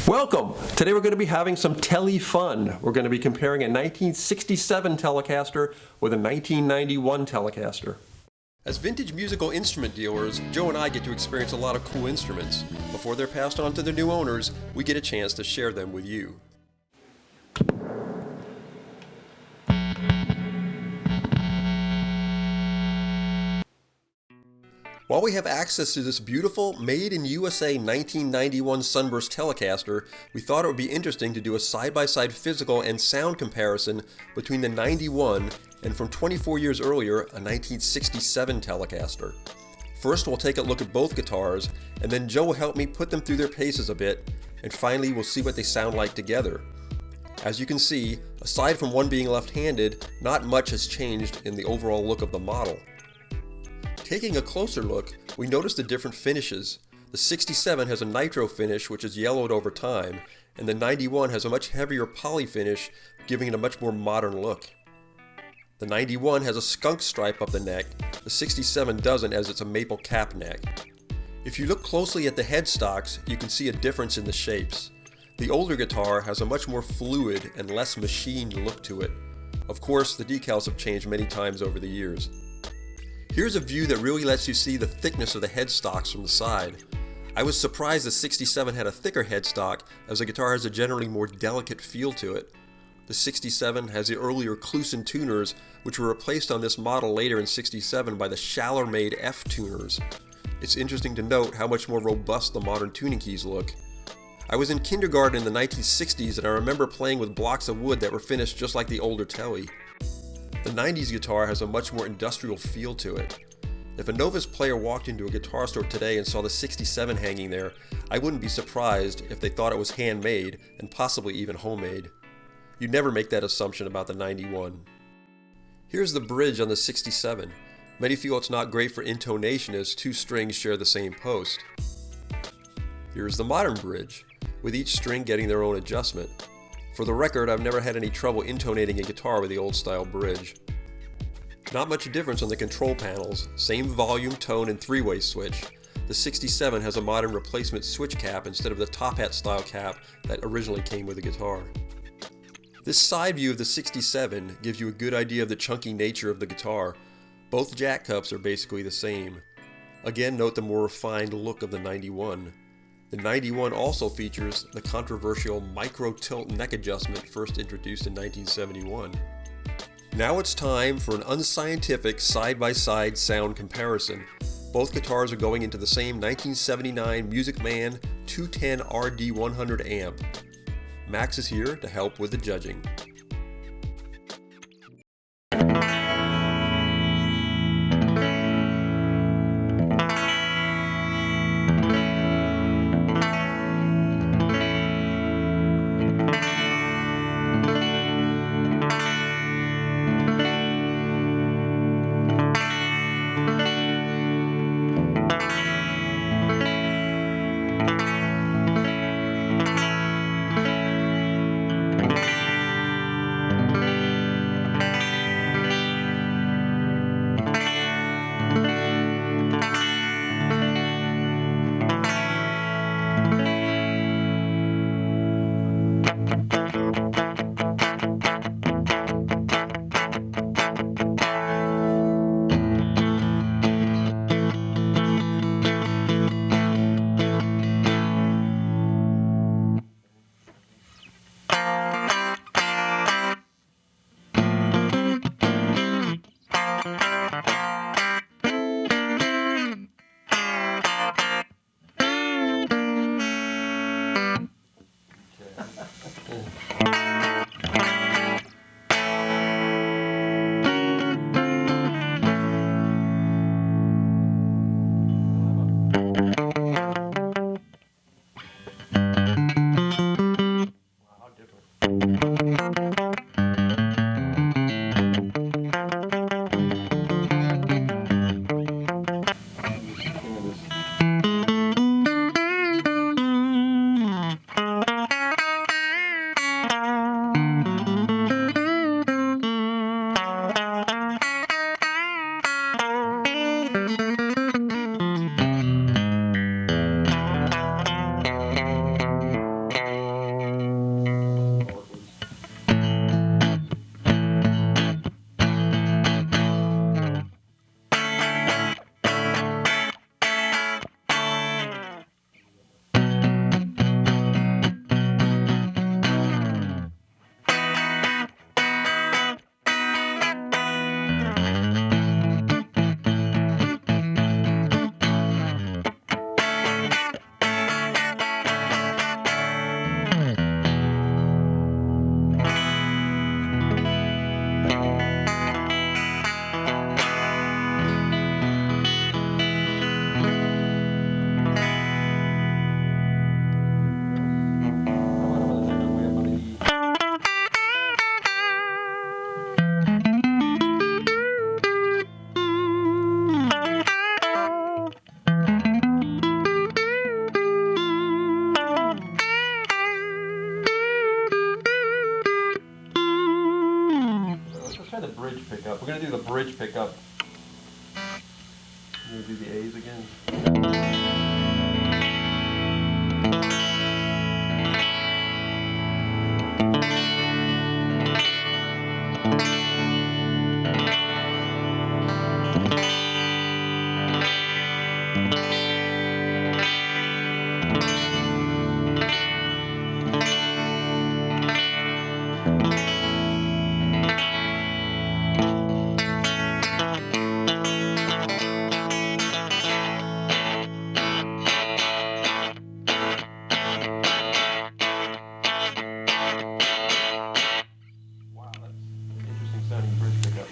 Welcome! Today we're going to be having some tele fun. We're going to be comparing a 1967 Telecaster with a 1991 Telecaster. As vintage musical instrument dealers, Joe and I get to experience a lot of cool instruments. Before they're passed on to their new owners, we get a chance to share them with you. While we have access to this beautiful, made in USA 1991 Sunburst Telecaster, we thought it would be interesting to do a side-by-side physical and sound comparison between the 91 and from 24 years earlier, a 1967 Telecaster. First, we'll take a look at both guitars, and then Joe will help me put them through their paces a bit, and finally we'll see what they sound like together. As you can see, aside from one being left-handed, not much has changed in the overall look of the model. Taking a closer look, we notice the different finishes. The 67 has a nitro finish which is yellowed over time, and the 91 has a much heavier poly finish, giving it a much more modern look. The 91 has a skunk stripe up the neck, the 67 doesn't as it's a maple cap neck. If you look closely at the headstocks, you can see a difference in the shapes. The older guitar has a much more fluid and less machined look to it. Of course, the decals have changed many times over the years. Here's a view that really lets you see the thickness of the headstocks from the side. I was surprised the 67 had a thicker headstock, as the guitar has a generally more delicate feel to it. The 67 has the earlier Kluson tuners, which were replaced on this model later in 67 by the shallow-made F tuners. It's interesting to note how much more robust the modern tuning keys look. I was in kindergarten in the 1960s and I remember playing with blocks of wood that were finished just like the older Tele. The 90s guitar has a much more industrial feel to it. If a novice player walked into a guitar store today and saw the 67 hanging there, I wouldn't be surprised if they thought it was handmade and possibly even homemade. You'd never make that assumption about the 91. Here's the bridge on the 67. Many feel it's not great for intonation as two strings share the same post. Here's the modern bridge, with each string getting their own adjustment. For the record, I've never had any trouble intonating a guitar with the old style bridge. Not much difference on the control panels, same volume, tone, and three-way switch. The 67 has a modern replacement switch cap instead of the top hat style cap that originally came with the guitar. This side view of the 67 gives you a good idea of the chunky nature of the guitar. Both jack cups are basically the same. Again, note the more refined look of the 91. The 91 also features the controversial micro-tilt neck adjustment first introduced in 1971. Now it's time for an unscientific side-by-side sound comparison. Both guitars are going into the same 1979 Music Man 210 RD100 amp. Max is here to help with the judging. bridge pickup. We're going to do the bridge pickup. I'm going to do the A's again. Sounding bridge pickup.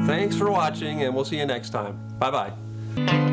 Thanks for watching, and we'll see you next time. Bye-bye.